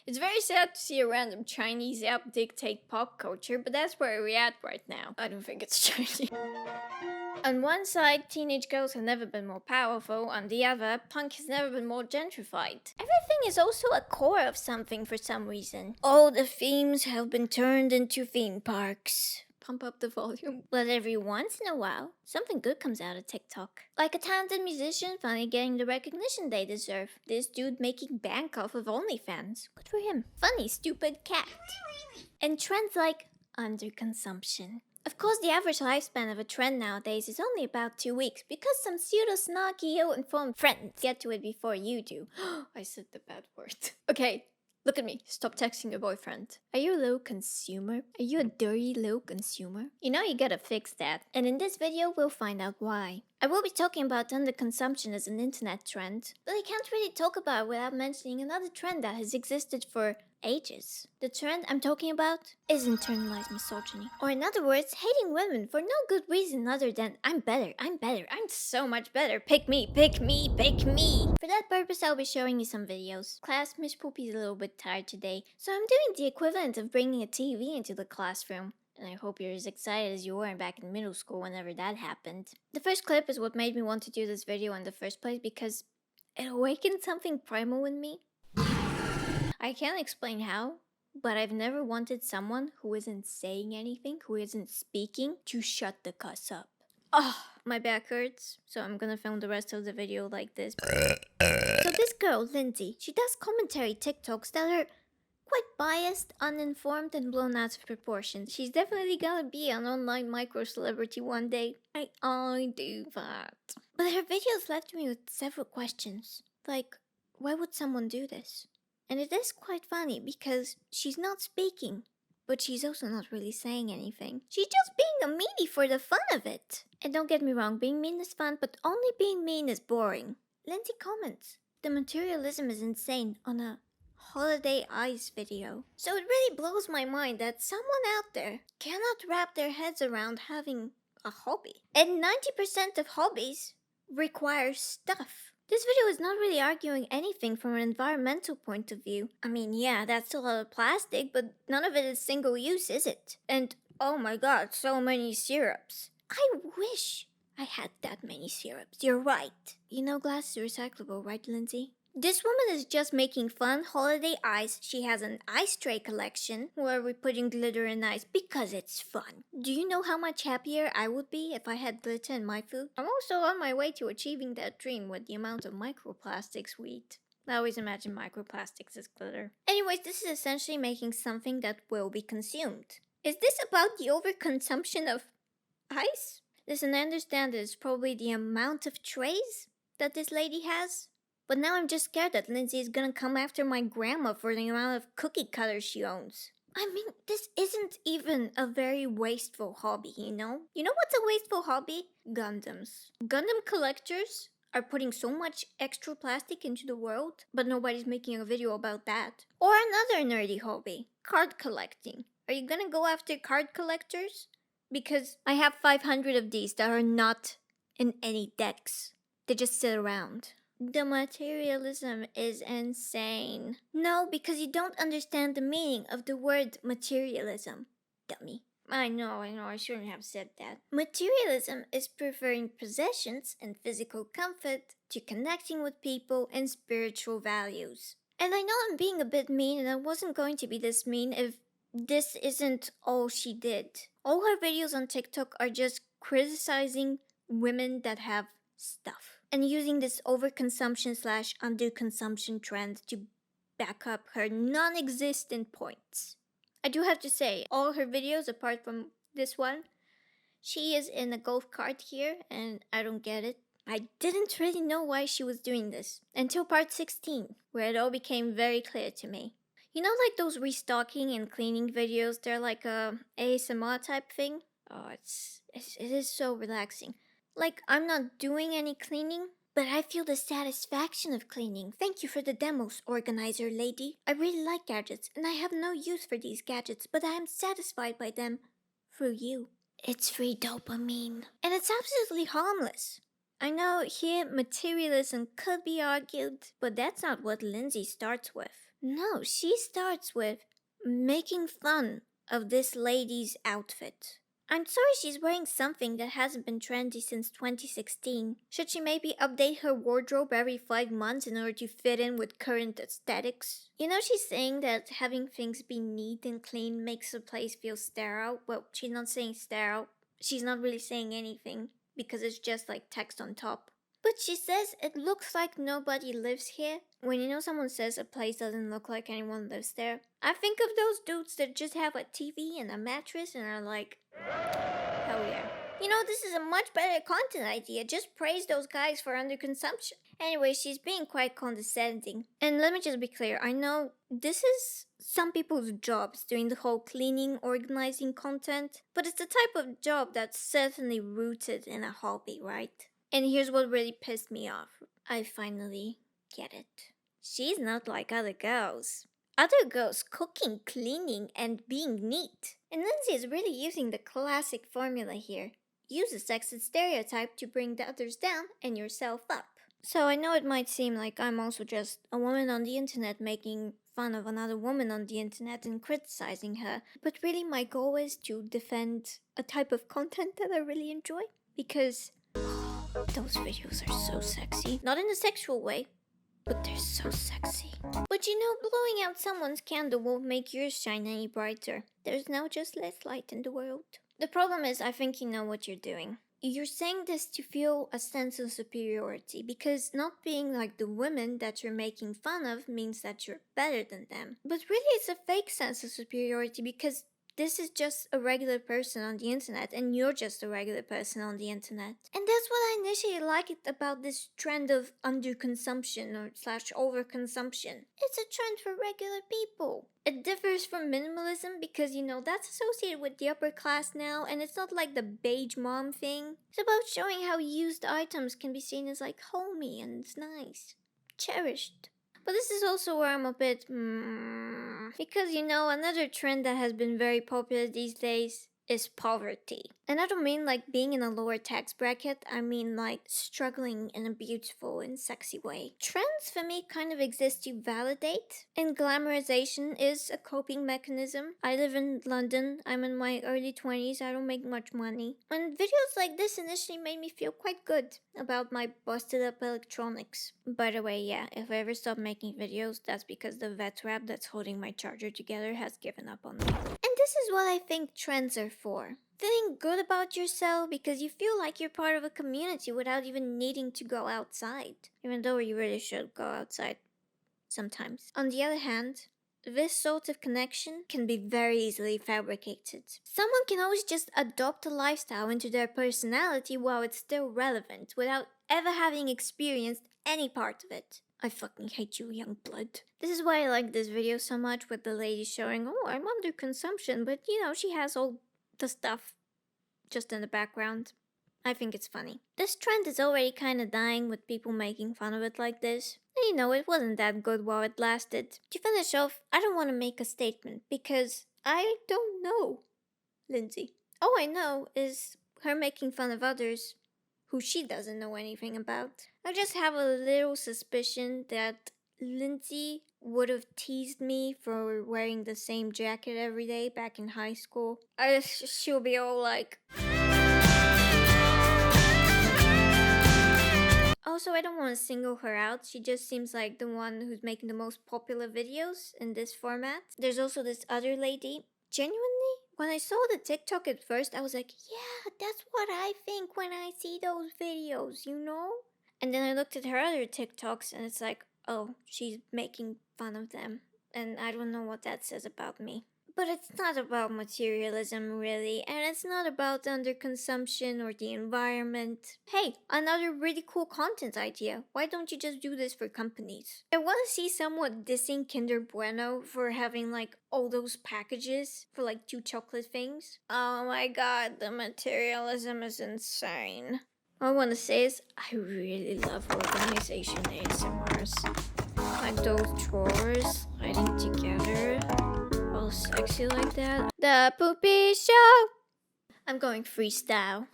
It's very sad to see a random Chinese app dictate pop culture, but that's where we're at right now. I don't think it's Chinese. On one side, teenage girls have never been more powerful. On the other, punk has never been more gentrified. Everything is also a core of something for some reason. All the themes have been turned into theme parks. Pump up the volume. But every once in a while, something good comes out of TikTok. Like a talented musician finally getting the recognition they deserve. This dude making bank off of OnlyFans. Good for him. Funny, stupid cat. And trends like underconsumption. Of course, the average lifespan of a trend nowadays is only about 2 weeks because some pseudo-snarky, ill-informed friends get to it before you do. I said the bad word. Okay, look at me. Stop texting your boyfriend. Are you a low consumer? Are you a dirty low consumer? You know you gotta fix that. And in this video, we'll find out why. I will be talking about underconsumption as an internet trend, but I can't really talk about it without mentioning another trend that has existed for ages. The trend I'm talking about is internalized misogyny. Or in other words, hating women for no good reason other than I'm better, I'm so much better, pick me, pick me, pick me. For that purpose, I'll be showing you some videos. Class, Miss Poopie's a little bit tired today, so I'm doing the equivalent of bringing a TV into the classroom. And I hope you're as excited as you were back in middle school whenever that happened. The first clip is what made me want to do this video in the first place because it awakened something primal in me. I can't explain how, but I've never wanted someone who isn't saying anything, who isn't speaking, to shut the cuss up. Oh, my back hurts, so I'm gonna film the rest of the video like this. So this girl, Lindsay, she does commentary TikToks that are quite biased, uninformed, and blown out of proportion. She's definitely gonna be an online micro-celebrity one day. I do that. But her videos left me with several questions. Like, why would someone do this? And it is quite funny because she's not speaking, but she's also not really saying anything. She's just being a meanie for the fun of it. And don't get me wrong, being mean is fun, but only being mean is boring. Lindsay comments, the materialism is insane on a holiday eyes video. So it really blows my mind that someone out there cannot wrap their heads around having a hobby. And 90% of hobbies require stuff. This video is not really arguing anything from an environmental point of view. I mean, yeah, that's a lot of plastic, but none of it is single use, is it? And oh my god, so many syrups. I wish I had that many syrups. You're right. You know glass is recyclable, right, Lindsay? This woman is just making fun holiday eyes. She has an ice tray collection where we're putting glitter in ice because it's fun. Do you know how much happier I would be if I had glitter in my food? I'm also on my way to achieving that dream with the amount of microplastics we eat. I always imagine microplastics as glitter. Anyways, this is essentially making something that will be consumed. Is this about the overconsumption of ice? Listen, I understand that it's probably the amount of trays that this lady has. But now I'm just scared that Lindsay is gonna come after my grandma for the amount of cookie cutters she owns. I mean, this isn't even a very wasteful hobby, you know? You know what's a wasteful hobby? Gundams. Gundam collectors are putting so much extra plastic into the world, but nobody's making a video about that. Or another nerdy hobby, card collecting. Are you gonna go after card collectors? Because I have 500 of these that are not in any decks. They just sit around. The materialism is insane. No, because you don't understand the meaning of the word materialism, dummy. I know, I shouldn't have said that. Materialism is preferring possessions and physical comfort to connecting with people and spiritual values. And I know I'm being a bit mean, and I wasn't going to be this mean if this isn't all she did. All her videos on TikTok are just criticizing women that have stuff and using this overconsumption slash underconsumption trend to back up her non-existent points. I do have to say, all her videos apart from this one, she is in a golf cart here and I don't get it. I didn't really know why she was doing this until part 16, where it all became very clear to me. You know, like those restocking and cleaning videos, they're like a ASMR type thing? Oh, it is so relaxing. Like, I'm not doing any cleaning, but I feel the satisfaction of cleaning. Thank you for the demos, organizer lady. I really like gadgets, and I have no use for these gadgets, but I am satisfied by them through you. It's free dopamine. And it's absolutely harmless. I know here materialism could be argued, but that's not what Lindsay starts with. No, she starts with making fun of this lady's outfit. I'm sorry she's wearing something that hasn't been trendy since 2016. Should she maybe update her wardrobe every 5 months in order to fit in with current aesthetics? You know, she's saying that having things be neat and clean makes a place feel sterile. Well, she's not saying sterile. She's not really saying anything because it's just like text on top. But she says it looks like nobody lives here. When you know someone says a place doesn't look like anyone lives there, I think of those dudes that just have a TV and a mattress and are like, hell yeah. You know, this is a much better content idea. Just praise those guys for underconsumption. Anyway, she's being quite condescending. And let me just be clear, I know this is some people's jobs doing the whole cleaning, organizing content, but it's the type of job that's certainly rooted in a hobby, right? And here's what really pissed me off. I finally get it. She's not like other girls. Other girls cooking, cleaning, and being neat. And Lindsay is really using the classic formula here. Use a sexist stereotype to bring the others down and yourself up. So I know it might seem like I'm also just a woman on the internet making fun of another woman on the internet and criticizing her, but really my goal is to defend a type of content that I really enjoy, because those videos are so sexy. Not in a sexual way, but they're so sexy. But you know, blowing out someone's candle won't make yours shine any brighter. There's now just less light in the world. The problem is, I think you know what you're doing. You're saying this to feel a sense of superiority, because not being like the women that you're making fun of means that you're better than them. But really it's a fake sense of superiority, because this is just a regular person on the internet, and you're just a regular person on the internet. And that's what I initially liked about this trend of underconsumption or / overconsumption. It's a trend for regular people. It differs from minimalism because, you know, that's associated with the upper class now, and it's not like the beige mom thing. It's about showing how used items can be seen as like homey and it's nice, cherished. But this is also where I'm a bit because, you know, another trend that has been very popular these days is poverty. And I don't mean like being in a lower tax bracket, I mean like struggling in a beautiful and sexy way. Trends for me kind of exist to validate, and glamorization is a coping mechanism. I live in London, I'm in my early 20s, I don't make much money. And videos like this initially made me feel quite good about my busted up electronics. By the way, yeah, if I ever stop making videos, that's because the vet wrap that's holding my charger together has given up on me. And this is what I think trends are for. Feeling good about yourself because you feel like you're part of a community without even needing to go outside. Even though you really should go outside sometimes. On the other hand, this sort of connection can be very easily fabricated. Someone can always just adopt a lifestyle into their personality while it's still relevant without ever having experienced any part of it. I fucking hate you, young blood. This is why I like this video so much, with the lady showing, oh, I'm under consumption, but you know, she has all the stuff just in the background. I think it's funny. This trend is already kinda dying with people making fun of it like this. And you know, it wasn't that good while it lasted. To finish off, I don't want to make a statement because I don't know Lindsay. All I know is her making fun of others who she doesn't know anything about. I just have a little suspicion that Lindsay would have teased me for wearing the same jacket every day back in high school. She'll be all like... Also, I don't want to single her out. She just seems like the one who's making the most popular videos in this format. There's also this other lady. Genuinely, when I saw the TikTok at first, I was like, yeah, that's what I think when I see those videos, you know? And then I looked at her other TikToks and it's like, oh, she's making fun of them. And I don't know what that says about me. But it's not about materialism, really, and it's not about underconsumption or the environment. Hey, another really cool content idea. Why don't you just do this for companies? I want to see someone dissing Kinder Bueno for having like all those packages for like 2 chocolate things. Oh my god, the materialism is insane. All I want to say is I really love organization ASMRs. Like those drawers sliding together. All sexy like that. The Poopie Show! I'm going freestyle.